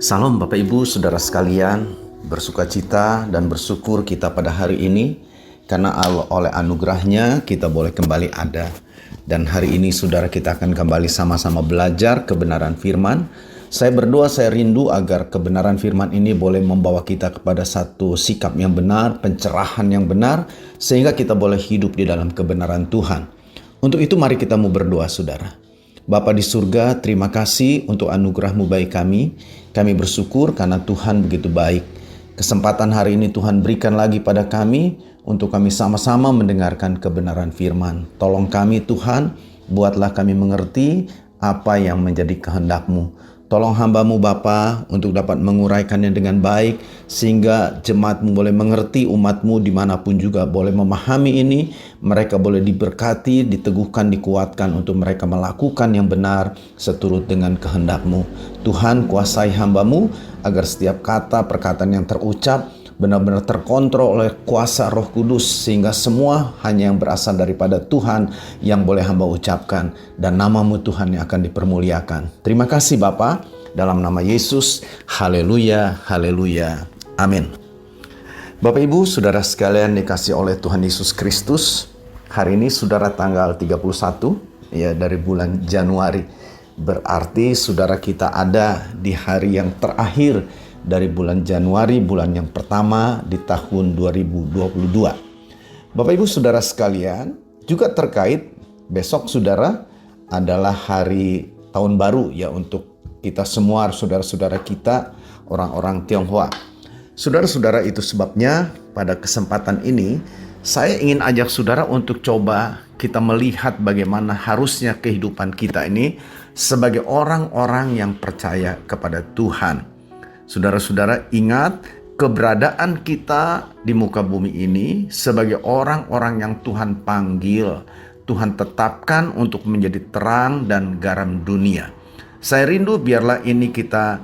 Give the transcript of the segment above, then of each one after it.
Salam Bapak Ibu Saudara sekalian, bersukacita dan bersyukur kita pada hari ini karena oleh anugerahnya kita boleh kembali ada. Dan hari ini saudara kita akan kembali sama-sama belajar kebenaran firman. Saya berdoa, saya rindu agar kebenaran firman ini boleh membawa kita kepada satu sikap yang benar, pencerahan yang benar, sehingga kita boleh hidup di dalam kebenaran Tuhan. Untuk itu mari kita mau berdoa saudara. Bapa di surga, terima kasih untuk anugerah-Mu bagi kami. Kami bersyukur karena Tuhan begitu baik. Kesempatan hari ini Tuhan berikan lagi pada kami untuk kami sama-sama mendengarkan kebenaran firman. Tolong kami Tuhan, buatlah kami mengerti apa yang menjadi kehendak-Mu. Tolong hamba-Mu Bapa untuk dapat menguraikannya dengan baik sehingga jemaat-Mu boleh mengerti, umat-Mu dimanapun juga boleh memahami ini. Mereka boleh diberkati, diteguhkan, dikuatkan untuk mereka melakukan yang benar seturut dengan kehendak-Mu. Tuhan kuasai hamba-Mu agar setiap kata perkataan yang terucap benar-benar terkontrol oleh kuasa Roh Kudus sehingga semua hanya yang berasal daripada Tuhan yang boleh hamba ucapkan dan nama-Mu Tuhan yang akan dipermuliakan. Terima kasih Bapa, dalam nama Yesus. Haleluya, haleluya. Amin. Bapak Ibu, saudara sekalian dikasih oleh Tuhan Yesus Kristus. Hari ini saudara tanggal 31 ya dari bulan Januari. Berarti saudara kita ada di hari yang terakhir dari bulan Januari, bulan yang pertama di tahun 2022. Bapak Ibu saudara sekalian, juga terkait besok saudara adalah hari tahun baru ya untuk kita semua, saudara-saudara kita, orang-orang Tionghoa. Saudara-saudara, itu sebabnya pada kesempatan ini saya ingin ajak saudara untuk coba kita melihat bagaimana harusnya kehidupan kita ini sebagai orang-orang yang percaya kepada Tuhan. Saudara-saudara, ingat keberadaan kita di muka bumi ini sebagai orang-orang yang Tuhan panggil, Tuhan tetapkan untuk menjadi terang dan garam dunia. Saya rindu biarlah ini kita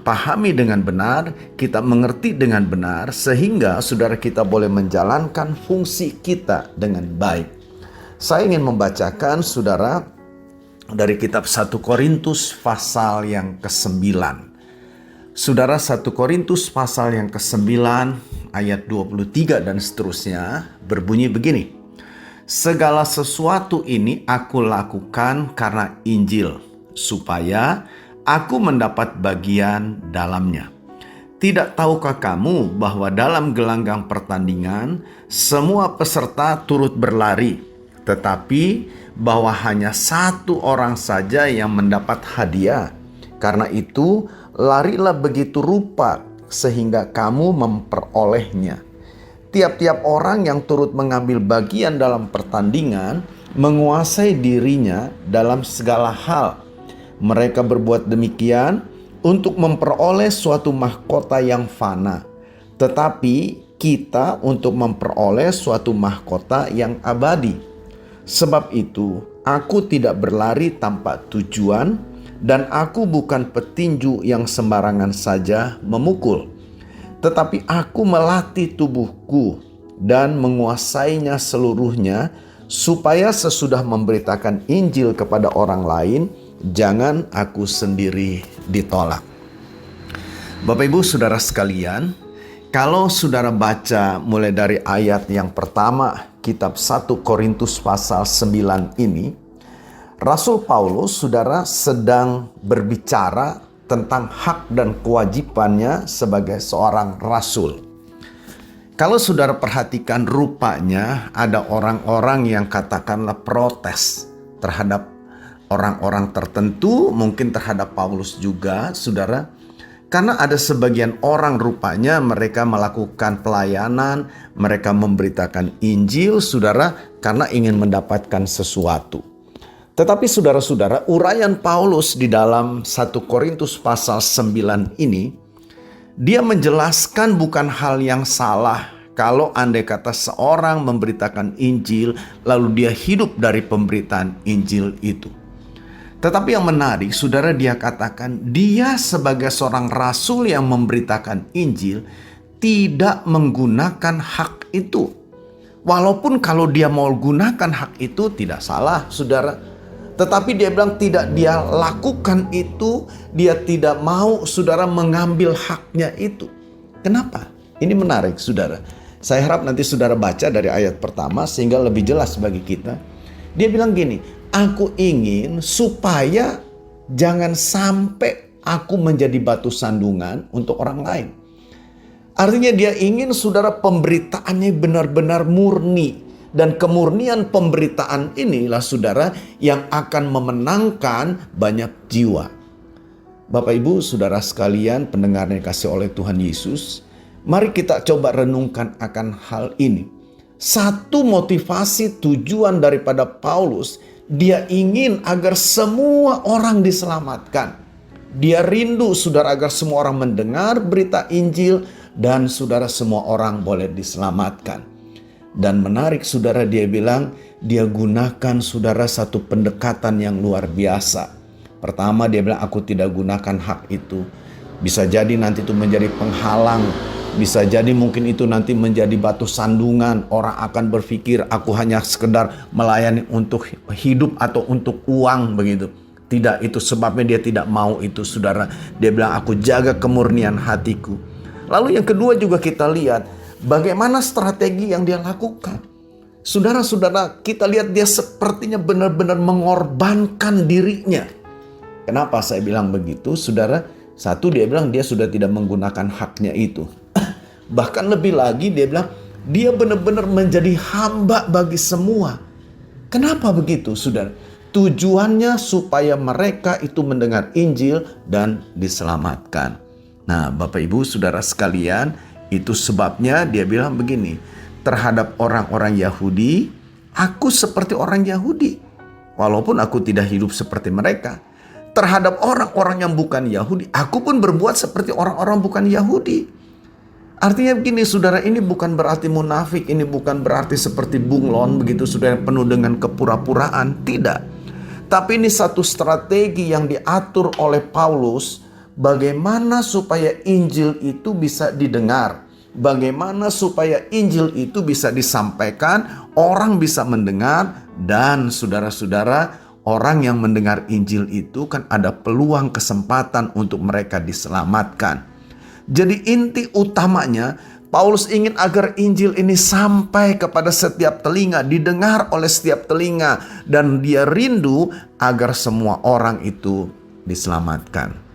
pahami dengan benar, kita mengerti dengan benar, sehingga saudara kita boleh menjalankan fungsi kita dengan baik. Saya ingin membacakan saudara dari kitab 1 Korintus pasal yang ke-9. Saudara, 1 Korintus pasal yang ke-9 ayat 23 dan seterusnya berbunyi begini. Segala sesuatu ini aku lakukan karena Injil, supaya aku mendapat bagian dalamnya. Tidak tahukah kamu bahwa dalam gelanggang pertandingan semua peserta turut berlari, tetapi bahwa hanya satu orang saja yang mendapat hadiah? Karena itu, larilah begitu rupa sehingga kamu memperolehnya. Tiap-tiap orang yang turut mengambil bagian dalam pertandingan menguasai dirinya dalam segala hal. Mereka berbuat demikian untuk memperoleh suatu mahkota yang fana, tetapi kita untuk memperoleh suatu mahkota yang abadi. Sebab itu, aku tidak berlari tanpa tujuan, dan aku bukan petinju yang sembarangan saja memukul, tetapi aku melatih tubuhku dan menguasainya seluruhnya, supaya sesudah memberitakan Injil kepada orang lain, jangan aku sendiri ditolak. Bapak Ibu saudara sekalian, kalau saudara baca mulai dari ayat yang pertama kitab 1 Korintus pasal 9 ini, Rasul Paulus, saudara, sedang berbicara tentang hak dan kewajibannya sebagai seorang rasul. Kalau saudara perhatikan, rupanya ada orang-orang yang katakanlah protes terhadap orang-orang tertentu, mungkin terhadap Paulus juga, saudara. Karena ada sebagian orang rupanya mereka melakukan pelayanan, mereka memberitakan Injil, saudara, karena ingin mendapatkan sesuatu. Tetapi saudara-saudara, uraian Paulus di dalam 1 Korintus pasal 9 ini, dia menjelaskan bukan hal yang salah kalau andai kata seorang memberitakan Injil lalu dia hidup dari pemberitaan Injil itu. Tetapi yang menarik, saudara, dia katakan dia sebagai seorang rasul yang memberitakan Injil tidak menggunakan hak itu. Walaupun kalau dia mau gunakan hak itu tidak salah, saudara. Tetapi dia bilang tidak dia lakukan itu, dia tidak mau saudara mengambil haknya itu. Kenapa? Ini menarik saudara. Saya harap nanti saudara baca dari ayat pertama sehingga lebih jelas bagi kita. Dia bilang gini, aku ingin supaya jangan sampai aku menjadi batu sandungan untuk orang lain. Artinya dia ingin saudara pemberitaannya benar-benar murni. Dan kemurnian pemberitaan inilah saudara yang akan memenangkan banyak jiwa. Bapak Ibu saudara sekalian pendengar yang dikasihi oleh Tuhan Yesus, mari kita coba renungkan akan hal ini. Satu motivasi tujuan daripada Paulus, dia ingin agar semua orang diselamatkan. Dia rindu saudara agar semua orang mendengar berita Injil dan saudara semua orang boleh diselamatkan. Dan menarik saudara, dia bilang dia gunakan saudara satu pendekatan yang luar biasa. Pertama dia bilang aku tidak gunakan hak itu. Bisa jadi nanti itu menjadi penghalang. Bisa jadi mungkin itu nanti menjadi batu sandungan. Orang akan berpikir aku hanya sekedar melayani untuk hidup atau untuk uang begitu. Tidak, itu sebabnya dia tidak mau itu saudara. Dia bilang aku jaga kemurnian hatiku. Lalu yang kedua juga kita lihat bagaimana strategi yang dia lakukan. Saudara-saudara, kita lihat dia sepertinya benar-benar mengorbankan dirinya. Kenapa saya bilang begitu? Saudara, satu dia bilang dia sudah tidak menggunakan haknya itu. Bahkan lebih lagi dia bilang dia benar-benar menjadi hamba bagi semua. Kenapa begitu, saudara? Tujuannya supaya mereka itu mendengar Injil dan diselamatkan. Nah, Bapak Ibu saudara sekalian, itu sebabnya dia bilang begini, terhadap orang-orang Yahudi, aku seperti orang Yahudi, walaupun aku tidak hidup seperti mereka. Terhadap orang-orang yang bukan Yahudi, aku pun berbuat seperti orang-orang bukan Yahudi. Artinya begini saudara, ini bukan berarti munafik, ini bukan berarti seperti bunglon begitu saudara, penuh dengan kepura-puraan, tidak. Tapi ini satu strategi yang diatur oleh Paulus. Bagaimana supaya Injil itu bisa didengar? Bagaimana supaya Injil itu bisa disampaikan, orang bisa mendengar, dan saudara-saudara, orang yang mendengar Injil itu kan ada peluang kesempatan untuk mereka diselamatkan. Jadi inti utamanya, Paulus ingin agar Injil ini sampai kepada setiap telinga, didengar oleh setiap telinga, dan dia rindu agar semua orang itu diselamatkan.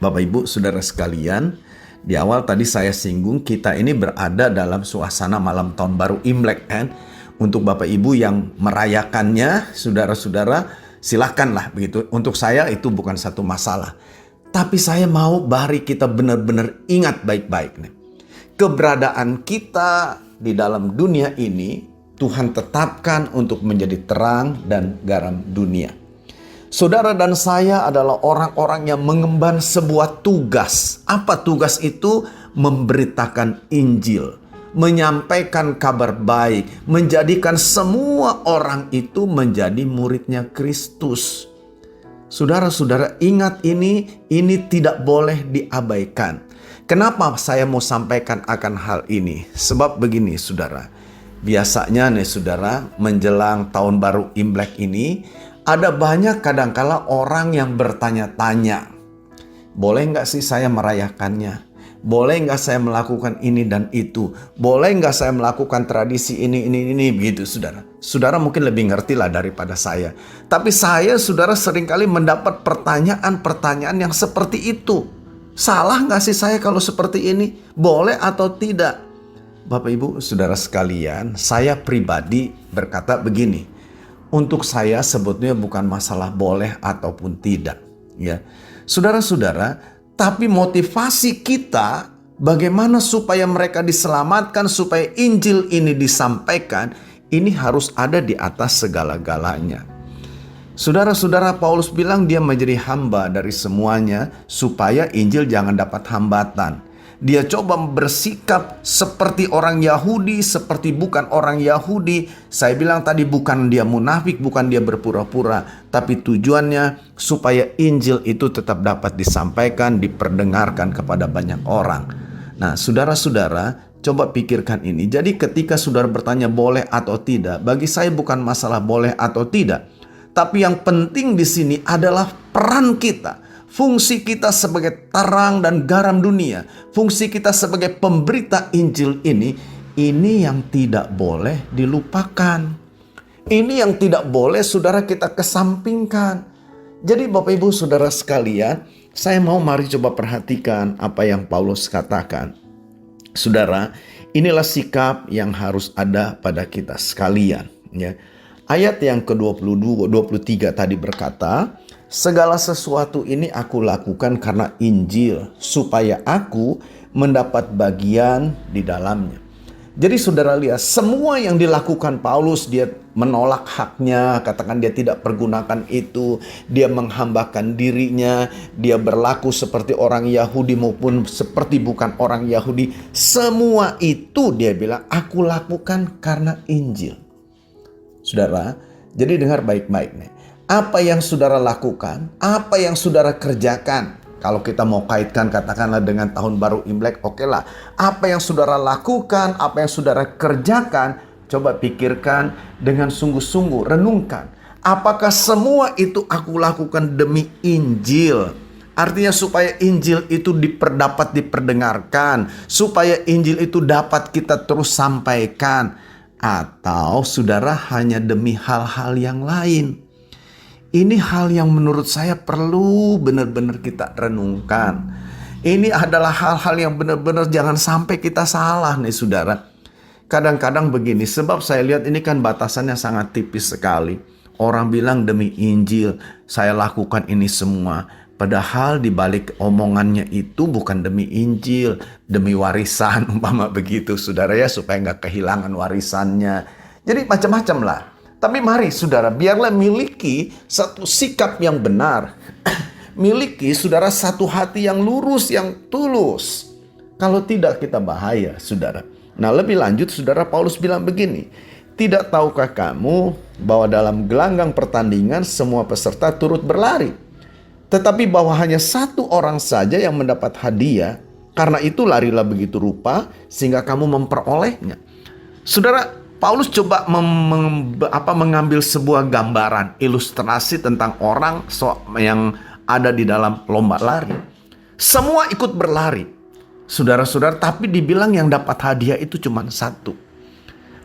Bapak Ibu saudara sekalian, di awal tadi saya singgung kita ini berada dalam suasana malam tahun baru Imlek kan. Untuk Bapak Ibu yang merayakannya, saudara-saudara silakanlah begitu. Untuk saya itu bukan satu masalah. Tapi saya mau mari kita benar-benar ingat baik-baik nih. Keberadaan kita di dalam dunia ini Tuhan tetapkan untuk menjadi terang dan garam dunia. Saudara dan saya adalah orang-orang yang mengemban sebuah tugas. Apa tugas itu? Memberitakan Injil, menyampaikan kabar baik, menjadikan semua orang itu menjadi muridnya Kristus. Saudara-saudara ingat ini tidak boleh diabaikan. Kenapa saya mau sampaikan akan hal ini? Sebab begini saudara, biasanya nih saudara menjelang tahun baru Imlek ini, ada banyak kadangkala orang yang bertanya-tanya, boleh nggak sih saya merayakannya? Boleh nggak saya melakukan ini dan itu? Boleh nggak saya melakukan tradisi ini, begitu saudara. Saudara mungkin lebih ngerti lah daripada saya. Tapi saya saudara seringkali mendapat pertanyaan-pertanyaan yang seperti itu. Salah nggak sih saya kalau seperti ini? Boleh atau tidak? Bapak Ibu saudara sekalian, saya pribadi berkata begini. Untuk saya sebetulnya bukan masalah boleh ataupun tidak, ya. Saudara-saudara, tapi motivasi kita bagaimana supaya mereka diselamatkan, supaya Injil ini disampaikan, ini harus ada di atas segala-galanya. Saudara-saudara, Paulus bilang dia menjadi hamba dari semuanya supaya Injil jangan dapat hambatan. Dia coba bersikap seperti orang Yahudi, seperti bukan orang Yahudi. Saya bilang tadi bukan dia munafik, bukan dia berpura-pura. Tapi tujuannya supaya Injil itu tetap dapat disampaikan, diperdengarkan kepada banyak orang. Nah, saudara-saudara, coba pikirkan ini. Jadi ketika saudara bertanya boleh atau tidak, bagi saya bukan masalah boleh atau tidak. Tapi yang penting di sini adalah peran kita. Fungsi kita sebagai terang dan garam dunia, fungsi kita sebagai pemberita Injil ini yang tidak boleh dilupakan. Ini yang tidak boleh saudara kita kesampingkan. Jadi Bapak Ibu Saudara sekalian, saya mau mari coba perhatikan apa yang Paulus katakan. Saudara, inilah sikap yang harus ada pada kita sekalian. Ya. Ayat yang ke-22, 23 tadi berkata, segala sesuatu ini aku lakukan karena Injil, supaya aku mendapat bagian di dalamnya. Jadi saudara lihat, semua yang dilakukan Paulus, dia menolak haknya, katakan dia tidak pergunakan itu, dia menghambakan dirinya, dia berlaku seperti orang Yahudi maupun seperti bukan orang Yahudi. Semua itu dia bilang, aku lakukan karena Injil. Saudara, jadi dengar baik-baik nih. Apa yang saudara lakukan, apa yang saudara kerjakan. Kalau kita mau kaitkan katakanlah dengan tahun baru Imlek, oke lah. Apa yang saudara lakukan, apa yang saudara kerjakan, coba pikirkan dengan sungguh-sungguh, renungkan. Apakah semua itu aku lakukan demi Injil? Artinya supaya Injil itu dapat diperdengarkan, supaya Injil itu dapat kita terus sampaikan. Atau saudara hanya demi hal-hal yang lain. Ini hal yang menurut saya perlu benar-benar kita renungkan. Ini adalah hal-hal yang benar-benar jangan sampai kita salah nih saudara. Kadang-kadang begini, sebab saya lihat ini kan batasannya sangat tipis sekali. Orang bilang demi Injil, saya lakukan ini semua. Padahal di balik omongannya itu bukan demi Injil, demi warisan umpama begitu saudara ya, supaya nggak kehilangan warisannya. Jadi macam-macam lah. Tapi mari saudara, biarlah miliki satu sikap yang benar. Miliki saudara satu hati yang lurus, yang tulus. Kalau tidak kita bahaya saudara. Nah lebih lanjut saudara, Paulus bilang begini. Tidak tahukah kamu bahwa dalam gelanggang pertandingan semua peserta turut berlari. Tetapi bahwa hanya satu orang saja yang mendapat hadiah. Karena itu larilah begitu rupa sehingga kamu memperolehnya. Saudara, Paulus coba mengambil sebuah gambaran, ilustrasi tentang orang yang ada di dalam lomba lari. Semua ikut berlari, saudara-saudara, tapi dibilang yang dapat hadiah itu cuma satu.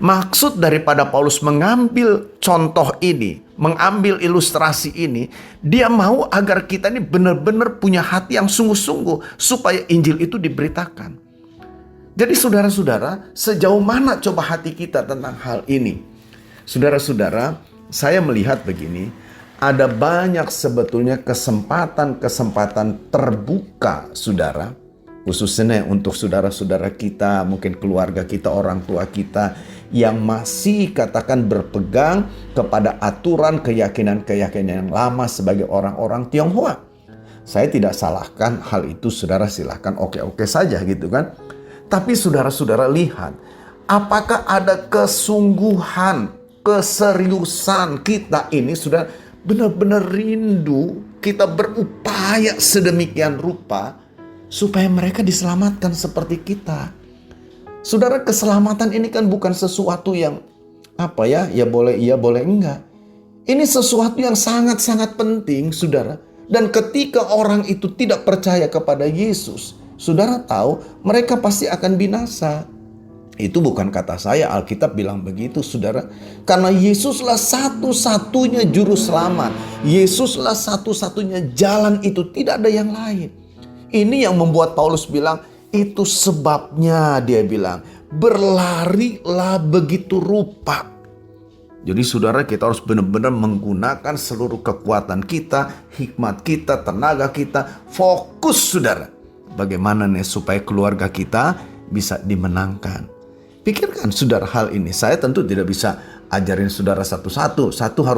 Maksud daripada Paulus mengambil contoh ini, mengambil ilustrasi ini, dia mau agar kita ini benar-benar punya hati yang sungguh-sungguh supaya Injil itu diberitakan. Jadi saudara-saudara, sejauh mana coba hati kita tentang hal ini? Saudara-saudara, saya melihat begini, ada banyak sebetulnya kesempatan-kesempatan terbuka saudara, khususnya untuk saudara-saudara kita, mungkin keluarga kita, orang tua kita, yang masih katakan berpegang kepada aturan keyakinan-keyakinan yang lama sebagai orang-orang Tionghoa. Saya tidak salahkan hal itu, saudara silahkan oke-oke saja gitu kan. Tapi saudara-saudara lihat, apakah ada kesungguhan, keseriusan kita ini sudah benar-benar rindu, kita berupaya sedemikian rupa supaya mereka diselamatkan seperti kita. Saudara, keselamatan ini kan bukan sesuatu yang ya boleh iya boleh enggak. Ini sesuatu yang sangat-sangat penting saudara. Dan ketika orang itu tidak percaya kepada Yesus, saudara tahu mereka pasti akan binasa. Itu bukan kata saya, Alkitab bilang begitu saudara. Karena Yesuslah satu-satunya juru selamat. Yesuslah satu-satunya jalan, itu tidak ada yang lain. Ini yang membuat Paulus bilang, itu sebabnya dia bilang, berlarilah begitu rupa. Jadi saudara, kita harus benar-benar menggunakan seluruh kekuatan kita, hikmat kita, tenaga kita, fokus saudara. Bagaimana nih supaya keluarga kita bisa dimenangkan. Pikirkan saudara hal ini. Saya tentu tidak bisa ajarin saudara satu-satu.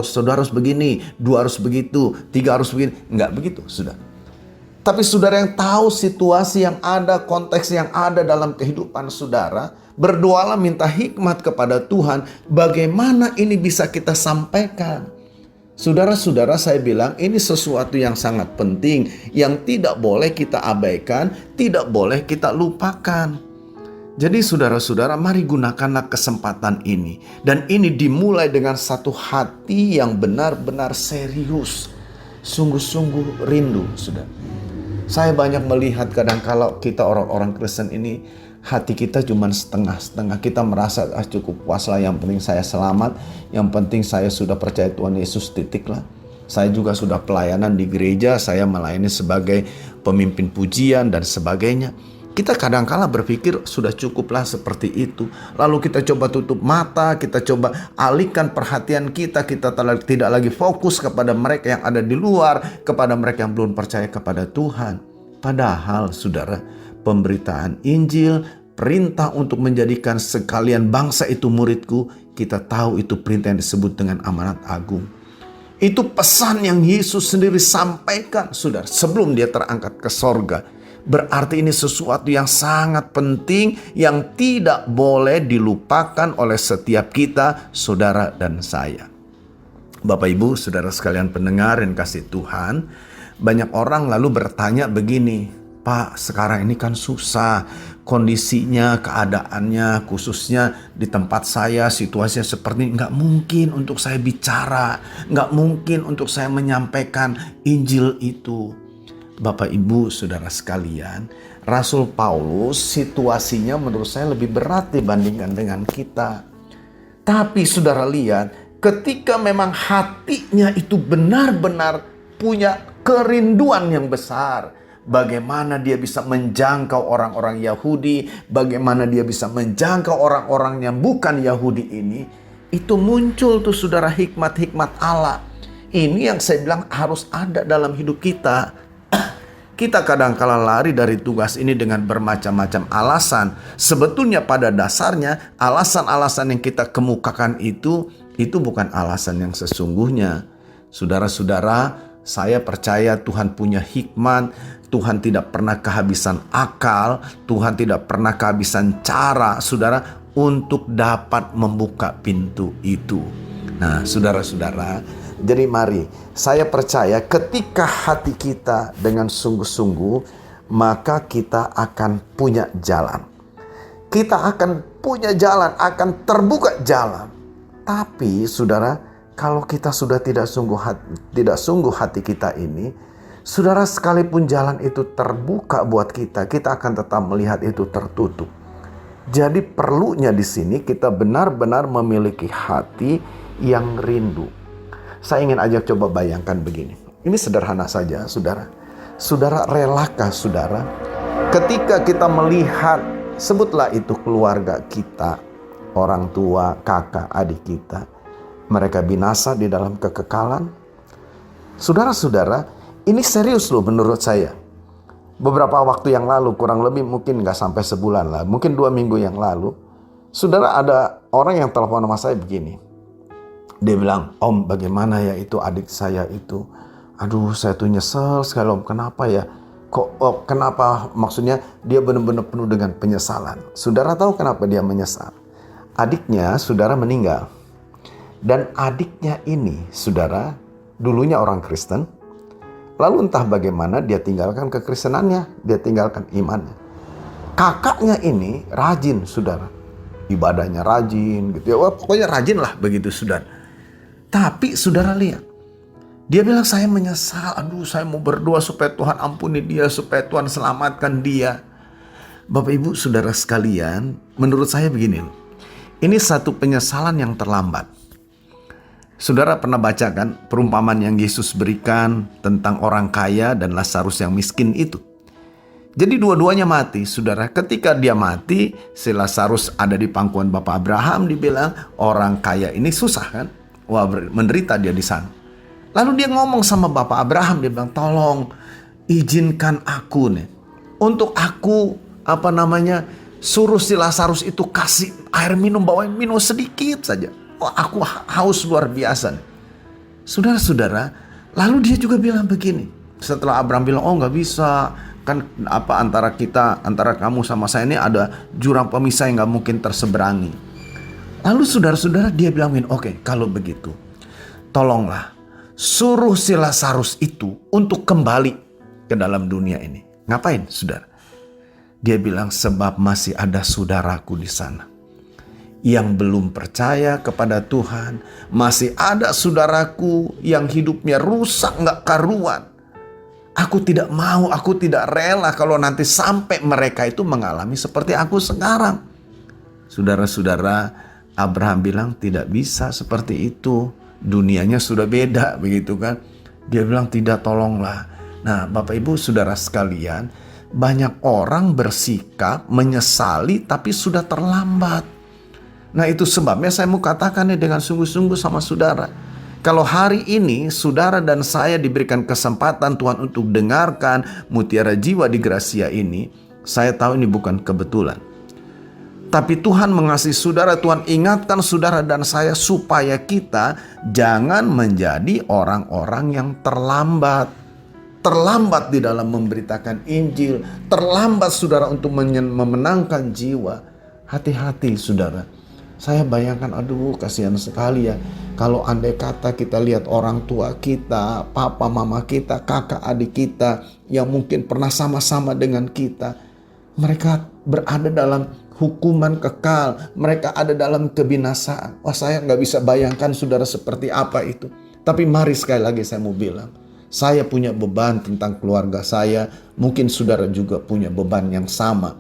Saudara harus begini, dua harus begitu, tiga harus begini. Enggak begitu saudara. Tapi saudara yang tahu situasi yang ada, konteks yang ada dalam kehidupan saudara, berdoalah minta hikmat kepada Tuhan. Bagaimana ini bisa kita sampaikan. Saudara-saudara, saya bilang ini sesuatu yang sangat penting, yang tidak boleh kita abaikan, tidak boleh kita lupakan. Jadi saudara-saudara, mari gunakanlah kesempatan ini. Dan ini dimulai dengan satu hati yang benar-benar serius. Sungguh-sungguh rindu, saudara. Saya banyak melihat kadang kalau kita orang-orang Kristen ini, hati kita cuma setengah-setengah. Kita merasa cukup puas lah, yang penting saya selamat. Yang penting saya sudah percaya Tuhan Yesus, titik lah. Saya juga sudah pelayanan di gereja, saya melayani sebagai pemimpin pujian dan sebagainya. Kita kadang-kala berpikir sudah cukuplah seperti itu. Lalu kita coba tutup mata, kita coba alihkan perhatian kita. Kita tidak lagi fokus kepada mereka yang ada di luar, kepada mereka yang belum percaya kepada Tuhan. Padahal saudara, pemberitaan Injil, perintah untuk menjadikan sekalian bangsa itu muridku, kita tahu itu perintah yang disebut dengan amanat agung. Itu pesan yang Yesus sendiri sampaikan, saudara, sebelum dia terangkat ke sorga. Berarti ini sesuatu yang sangat penting yang tidak boleh dilupakan oleh setiap kita, saudara dan saya. Bapak Ibu, saudara sekalian pendengar yang kasih Tuhan, banyak orang lalu bertanya begini, Pak, sekarang ini kan susah kondisinya, keadaannya, khususnya di tempat saya, situasinya seperti ini. Nggak mungkin untuk saya bicara, nggak mungkin untuk saya menyampaikan Injil itu. Bapak Ibu saudara sekalian, Rasul Paulus situasinya menurut saya lebih berat dibandingkan dengan kita. Tapi saudara lihat, ketika memang hatinya itu benar-benar punya kerinduan yang besar, bagaimana dia bisa menjangkau orang-orang Yahudi, bagaimana dia bisa menjangkau orang-orang yang bukan Yahudi ini, itu muncul tuh saudara hikmat-hikmat Allah. Ini yang saya bilang harus ada dalam hidup kita. Kita kadang-kala lari dari tugas ini dengan bermacam-macam alasan. Sebetulnya pada dasarnya alasan-alasan yang kita kemukakan itu bukan alasan yang sesungguhnya. Saudara-saudara, saya percaya Tuhan punya hikmat. Tuhan tidak pernah kehabisan akal. Tuhan tidak pernah kehabisan cara, saudara, untuk dapat membuka pintu itu. Nah, saudara-saudara, jadi mari, saya percaya ketika hati kita dengan sungguh-sungguh, maka kita akan punya jalan. Kita akan punya jalan, akan terbuka jalan. Tapi saudara, kalau kita sudah tidak sungguh hati kita ini, saudara, sekalipun jalan itu terbuka buat kita, kita akan tetap melihat itu tertutup. Jadi perlunya di sini kita benar-benar memiliki hati yang rindu. Saya ingin ajak coba bayangkan begini. Ini sederhana saja, saudara. Saudara, relakah saudara ketika kita melihat, sebutlah itu keluarga kita, orang tua, kakak, adik kita, mereka binasa di dalam kekekalan? Saudara-saudara, ini serius loh menurut saya. Beberapa waktu yang lalu, kurang lebih mungkin gak sampai sebulan lah, mungkin 2 minggu yang lalu, saudara, ada orang yang telepon sama saya begini. Dia bilang, Om, bagaimana ya itu adik saya itu? Aduh, saya tuh nyesel sekali, Om. Kenapa ya? Kenapa? Maksudnya dia benar-benar penuh dengan penyesalan. Saudara tahu kenapa dia menyesal? Adiknya, saudara, meninggal. Dan adiknya ini, saudara, dulunya orang Kristen. Lalu entah bagaimana dia tinggalkan kekristenannya, dia tinggalkan imannya. Kakaknya ini rajin, saudara. Ibadahnya rajin gitu ya. Wah, pokoknya rajin lah begitu, saudara. Tapi saudara lihat, dia bilang saya menyesal, aduh saya mau berdoa supaya Tuhan ampuni dia, supaya Tuhan selamatkan dia. Bapak Ibu saudara sekalian, menurut saya begini, ini satu penyesalan yang terlambat. Saudara pernah baca kan perumpamaan yang Yesus berikan tentang orang kaya dan Lazarus yang miskin itu. Jadi dua-duanya mati, saudara. Ketika dia mati, si Lazarus ada di pangkuan Bapak Abraham, dibilang orang kaya ini susah kan? Wah, menderita dia di sana. Lalu dia ngomong sama Bapak Abraham, dia bilang, tolong izinkan aku nih, untuk aku suruh si Lazarus itu kasih air minum, bawain minum sedikit saja. Wah, aku haus luar biasa nih. Saudara-saudara, lalu dia juga bilang begini. Setelah Abraham bilang, oh nggak bisa, kan antara kamu sama saya ini ada jurang pemisah yang nggak mungkin terseberangi. Lalu saudara-saudara dia bilangin, oke, kalau begitu tolonglah suruh si Lazarus itu untuk kembali ke dalam dunia ini. Ngapain saudara? Dia bilang, sebab masih ada saudaraku di sana yang belum percaya kepada Tuhan. Masih ada saudaraku yang hidupnya rusak gak karuan. Aku tidak mau, aku tidak rela kalau nanti sampai mereka itu mengalami seperti aku sekarang. Saudara-saudara, Abraham bilang tidak bisa seperti itu. Dunianya sudah beda, begitu kan. Dia bilang tidak, tolonglah. Nah, Bapak Ibu Saudara sekalian, banyak orang bersikap menyesali tapi sudah terlambat. Nah, itu sebabnya saya mau katakan dengan sungguh-sungguh sama saudara. Kalau hari ini saudara dan saya diberikan kesempatan Tuhan untuk dengarkan Mutiara Jiwa di Gracia ini, saya tahu ini bukan kebetulan. Tapi Tuhan mengasihi saudara, Tuhan ingatkan saudara dan saya supaya kita jangan menjadi orang-orang yang terlambat. Terlambat di dalam memberitakan Injil, terlambat saudara untuk memenangkan jiwa. Hati-hati saudara. Saya bayangkan, aduh kasihan sekali ya. Kalau andai kata kita lihat orang tua kita, papa mama kita, kakak adik kita yang mungkin pernah sama-sama dengan kita. Mereka berada dalam hukuman kekal. Mereka ada dalam kebinasaan. Wah, saya nggak bisa bayangkan saudara seperti apa itu. Tapi mari sekali lagi saya mau bilang. Saya punya beban tentang keluarga saya. Mungkin saudara juga punya beban yang sama.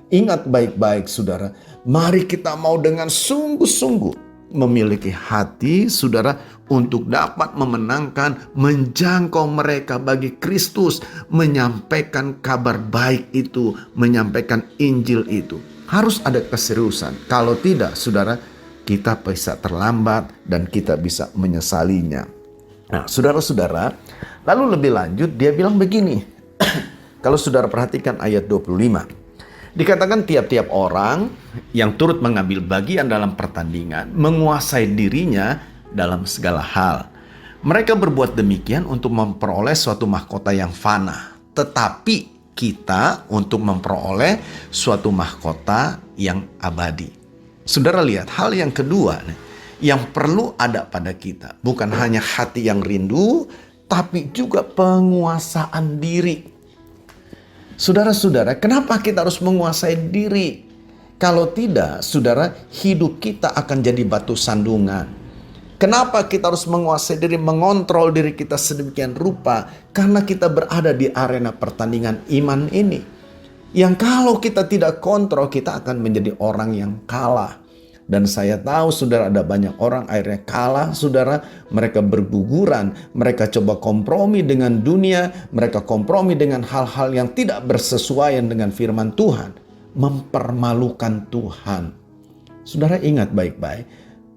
Ingat baik-baik saudara. Mari kita mau dengan sungguh-sungguh memiliki hati saudara untuk dapat memenangkan, menjangkau mereka bagi Kristus. Menyampaikan kabar baik itu, menyampaikan Injil itu. Harus ada keseriusan. Kalau tidak saudara, kita bisa terlambat dan kita bisa menyesalinya. Nah, saudara-saudara, lalu lebih lanjut dia bilang begini. Kalau saudara perhatikan ayat 25. Dikatakan tiap-tiap orang yang turut mengambil bagian dalam pertandingan menguasai dirinya dalam segala hal. Mereka berbuat demikian untuk memperoleh suatu mahkota yang fana. Tetapi kita untuk memperoleh suatu mahkota yang abadi. Saudara lihat hal yang kedua nih. Yang perlu ada pada kita. Bukan hanya hati yang rindu, tapi juga penguasaan diri. Saudara-saudara, kenapa kita harus menguasai diri? Kalau tidak, saudara, hidup kita akan jadi batu sandungan. Kenapa kita harus menguasai diri, mengontrol diri kita sedemikian rupa? Karena kita berada di arena pertandingan iman ini. Yang kalau kita tidak kontrol, kita akan menjadi orang yang kalah. Dan saya tahu saudara ada banyak orang akhirnya kalah saudara. Mereka berguguran. Mereka coba kompromi dengan dunia. Mereka kompromi dengan hal-hal yang tidak bersesuaian dengan firman Tuhan. Mempermalukan Tuhan. Saudara ingat baik-baik.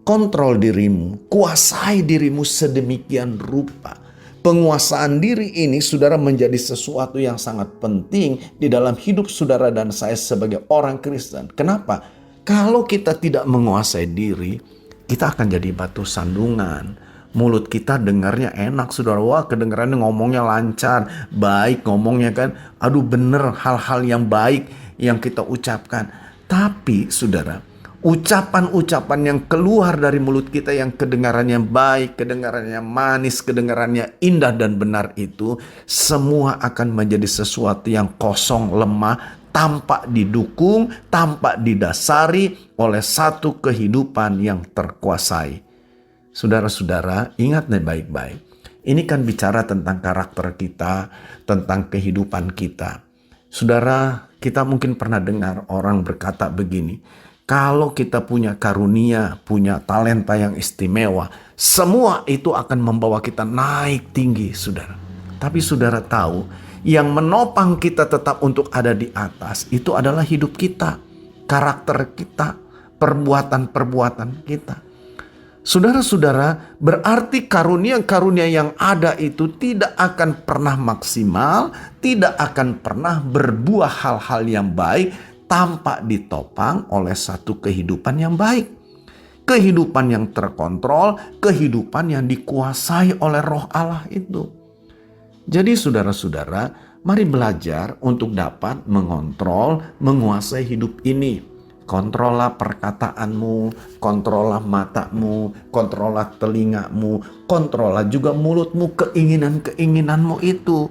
Kontrol dirimu. Kuasai dirimu sedemikian rupa. Penguasaan diri ini saudara menjadi sesuatu yang sangat penting di dalam hidup saudara dan saya sebagai orang Kristen. Kenapa? Kalau kita tidak menguasai diri, kita akan jadi batu sandungan. Mulut kita dengarnya enak, saudara. Wah, kedengarannya ngomongnya lancar, baik ngomongnya kan. Aduh, bener hal-hal yang baik yang kita ucapkan. Tapi, saudara, ucapan-ucapan yang keluar dari mulut kita yang kedengarannya baik, kedengarannya manis, kedengarannya indah dan benar itu, semua akan menjadi sesuatu yang kosong, lemah, tanpa didukung, tanpa didasari oleh satu kehidupan yang terkuasai. Saudara-saudara, ingat nih baik-baik. Ini kan bicara tentang karakter kita, tentang kehidupan kita. Saudara, kita mungkin pernah dengar orang berkata begini, kalau kita punya karunia, punya talenta yang istimewa, semua itu akan membawa kita naik tinggi, saudara. Tapi saudara tahu, yang menopang kita tetap untuk ada di atas itu adalah hidup kita, karakter kita, perbuatan-perbuatan kita. Saudara-saudara, berarti karunia-karunia yang ada itu tidak akan pernah maksimal, tidak akan pernah berbuah hal-hal yang baik tanpa ditopang oleh satu kehidupan yang baik. Kehidupan yang terkontrol, kehidupan yang dikuasai oleh Roh Allah itu. Jadi saudara-saudara, mari belajar untuk dapat mengontrol, menguasai hidup ini. Kontrollah perkataanmu, kontrollah matamu, kontrollah telingamu, kontrollah juga mulutmu, keinginan-keinginanmu itu.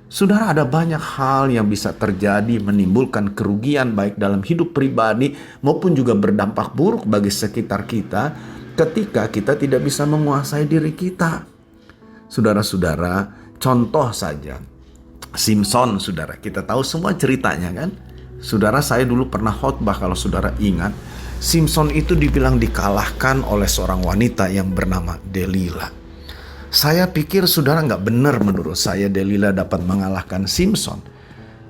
Saudara, ada banyak hal yang bisa terjadi menimbulkan kerugian baik dalam hidup pribadi maupun juga berdampak buruk bagi sekitar kita ketika kita tidak bisa menguasai diri kita. Saudara-saudara, contoh saja Simpson, saudara. Kita tahu semua ceritanya kan? Saudara, saya dulu pernah khotbah, kalau saudara ingat. Simpson itu dibilang dikalahkan oleh seorang wanita yang bernama Delilah. Saya pikir saudara, nggak benar menurut saya Delilah dapat mengalahkan Simpson.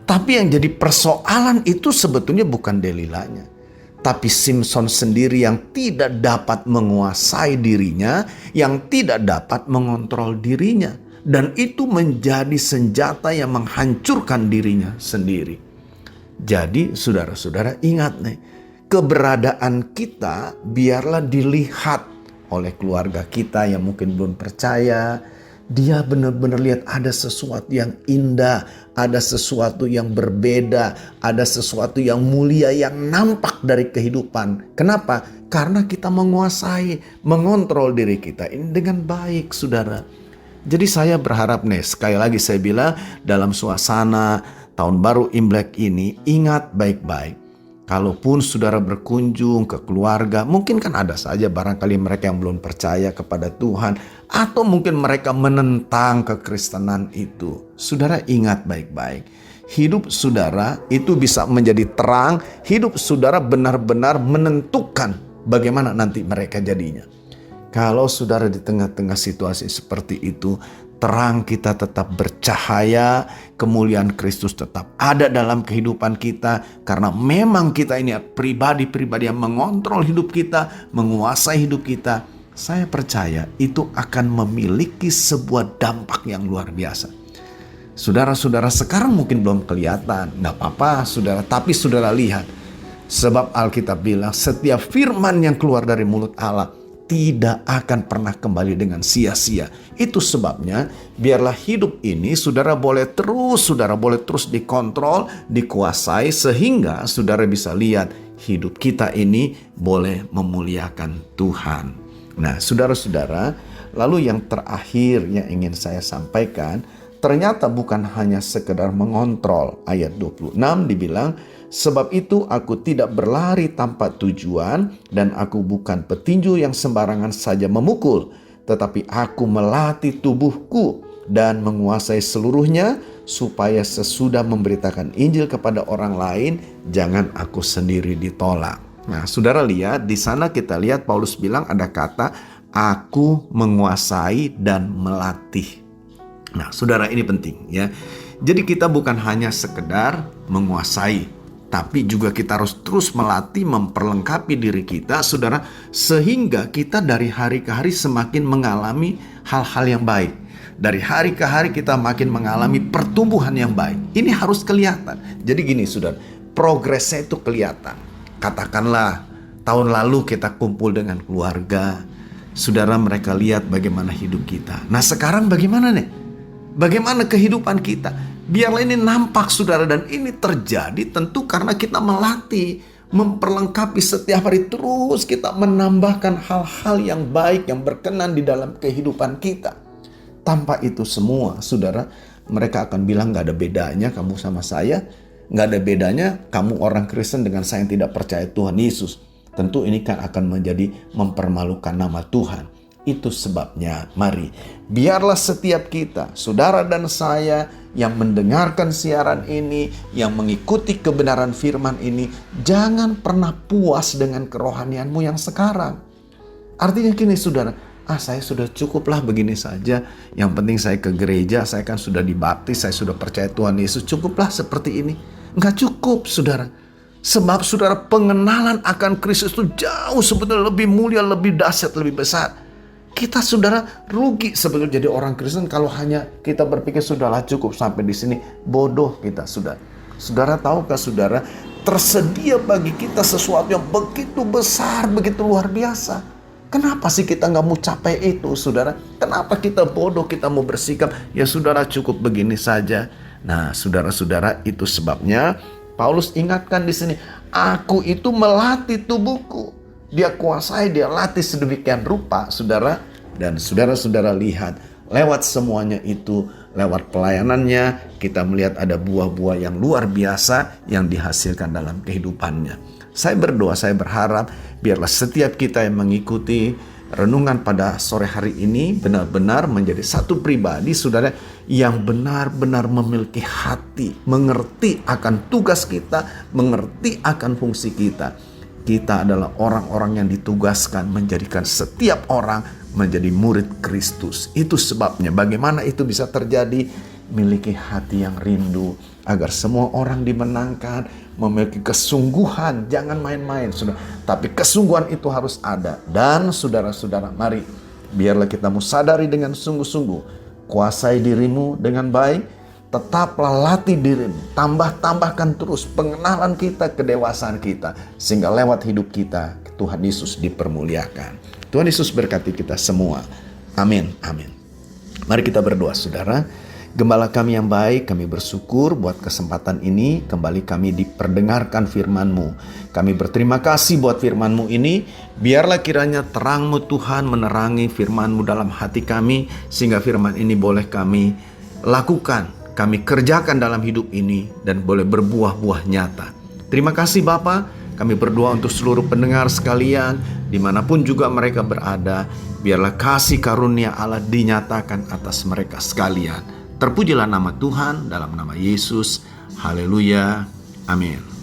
Tapi yang jadi persoalan itu sebetulnya bukan Delilahnya, tapi Simpson sendiri yang tidak dapat menguasai dirinya, yang tidak dapat mengontrol dirinya. Dan itu menjadi senjata yang menghancurkan dirinya sendiri. Jadi saudara-saudara ingat nih, keberadaan kita biarlah dilihat oleh keluarga kita yang mungkin belum percaya. Dia benar-benar lihat ada sesuatu yang indah, ada sesuatu yang berbeda, ada sesuatu yang mulia yang nampak dari kehidupan. Kenapa? Karena kita menguasai, mengontrol diri kita ini dengan baik, saudara. Jadi saya berharap nih, sekali lagi saya bilang, dalam suasana Tahun Baru Imlek ini, ingat baik-baik. Kalaupun saudara berkunjung ke keluarga, mungkin kan ada saja barangkali mereka yang belum percaya kepada Tuhan, atau mungkin mereka menentang kekristenan itu. Saudara ingat baik-baik, hidup saudara itu bisa menjadi terang, hidup saudara benar-benar menentukan bagaimana nanti mereka jadinya. Kalau saudara di tengah-tengah situasi seperti itu, terang kita tetap bercahaya, kemuliaan Kristus tetap ada dalam kehidupan kita. Karena memang kita ini pribadi-pribadi yang mengontrol hidup kita, menguasai hidup kita. Saya percaya itu akan memiliki sebuah dampak yang luar biasa. Saudara-saudara sekarang mungkin belum kelihatan, gak apa-apa saudara, tapi saudara lihat. Sebab Alkitab bilang setiap firman yang keluar dari mulut Allah tidak akan pernah kembali dengan sia-sia. Itu sebabnya biarlah hidup ini saudara boleh terus dikontrol, dikuasai, sehingga saudara bisa lihat hidup kita ini boleh memuliakan Tuhan. Nah, saudara-saudara, lalu yang terakhir yang ingin saya sampaikan, ternyata bukan hanya sekedar mengontrol. Ayat 26 dibilang, sebab itu aku tidak berlari tanpa tujuan, dan aku bukan petinju yang sembarangan saja memukul, tetapi aku melatih tubuhku dan menguasai seluruhnya, supaya sesudah memberitakan Injil kepada orang lain, jangan aku sendiri ditolak. Nah, saudara lihat, di sana kita lihat Paulus bilang ada kata, aku menguasai dan melatih. Nah, saudara, ini penting ya. Jadi kita bukan hanya sekedar menguasai, tapi juga kita harus terus melatih, memperlengkapi diri kita, saudara, sehingga kita dari hari ke hari semakin mengalami hal-hal yang baik. Dari hari ke hari kita makin mengalami pertumbuhan yang baik. Ini harus kelihatan. Jadi gini, saudara, progresnya itu kelihatan. Katakanlah tahun lalu kita kumpul dengan keluarga, saudara, mereka lihat bagaimana hidup kita. Nah, sekarang bagaimana nih? Bagaimana kehidupan kita? Biarlah ini nampak, saudara, dan ini terjadi tentu karena kita melatih, memperlengkapi setiap hari, terus kita menambahkan hal-hal yang baik yang berkenan di dalam kehidupan kita. Tanpa itu semua, saudara, mereka akan bilang gak ada bedanya kamu sama saya, gak ada bedanya kamu orang Kristen dengan saya yang tidak percaya Tuhan Yesus. Tentu ini kan akan menjadi mempermalukan nama Tuhan. Itu sebabnya mari biarlah setiap kita, saudara dan saya yang mendengarkan siaran ini, yang mengikuti kebenaran firman ini, jangan pernah puas dengan kerohanianmu yang sekarang. Artinya gini, saudara, saya sudah cukuplah begini saja, yang penting saya ke gereja, saya kan sudah dibaptis, saya sudah percaya Tuhan Yesus, cukuplah seperti ini. Enggak cukup, saudara. Sebab saudara, pengenalan akan Kristus itu jauh sebetulnya lebih mulia, lebih dahsyat, lebih besar. Kita, saudara, rugi sebetulnya jadi orang Kristen kalau hanya kita berpikir sudahlah cukup sampai di sini. Bodoh kita, saudara. Saudara tahukah, saudara, tersedia bagi kita sesuatu yang begitu besar, begitu luar biasa. Kenapa sih kita nggak mau capai itu, saudara? Kenapa kita bodoh, kita mau bersikap ya saudara cukup begini saja? Nah, saudara-saudara, itu sebabnya Paulus ingatkan di sini, aku itu melatih tubuhku. Dia kuasai, dia latih sedemikian rupa, saudara. Dan saudara-saudara lihat, lewat semuanya itu lewat pelayanannya kita melihat ada buah-buah yang luar biasa yang dihasilkan dalam kehidupannya. Saya berdoa, saya berharap biarlah setiap kita yang mengikuti renungan pada sore hari ini benar-benar menjadi satu pribadi, saudara, yang benar-benar memiliki hati, mengerti akan tugas kita, mengerti akan fungsi kita. Kita adalah orang-orang yang ditugaskan menjadikan setiap orang menjadi murid Kristus. Itu sebabnya bagaimana itu bisa terjadi? Miliki hati yang rindu agar semua orang dimenangkan, memiliki kesungguhan, jangan main-main, saudara. Tapi kesungguhan itu harus ada. Dan saudara-saudara, mari biarlah kita sadari dengan sungguh-sungguh, kuasai dirimu dengan baik, tetaplah latih dirimu, tambahkan terus pengenalan kita, kedewasaan kita, sehingga lewat hidup kita Tuhan Yesus dipermuliakan. Tuhan Yesus berkati kita semua. Amin, amin. Mari kita berdoa, saudara. Gembala kami yang baik, kami bersyukur buat kesempatan ini, kembali kami diperdengarkan firman-Mu. Kami berterima kasih buat firman-Mu ini, biarlah kiranya terang-Mu Tuhan menerangi firman-Mu dalam hati kami, sehingga firman ini boleh kami lakukan, kami kerjakan dalam hidup ini, dan boleh berbuah-buah nyata. Terima kasih Bapa, kami berdoa untuk seluruh pendengar sekalian, dimanapun juga mereka berada, biarlah kasih karunia Allah dinyatakan atas mereka sekalian. Terpujilah nama Tuhan dalam nama Yesus. Haleluya. Amin.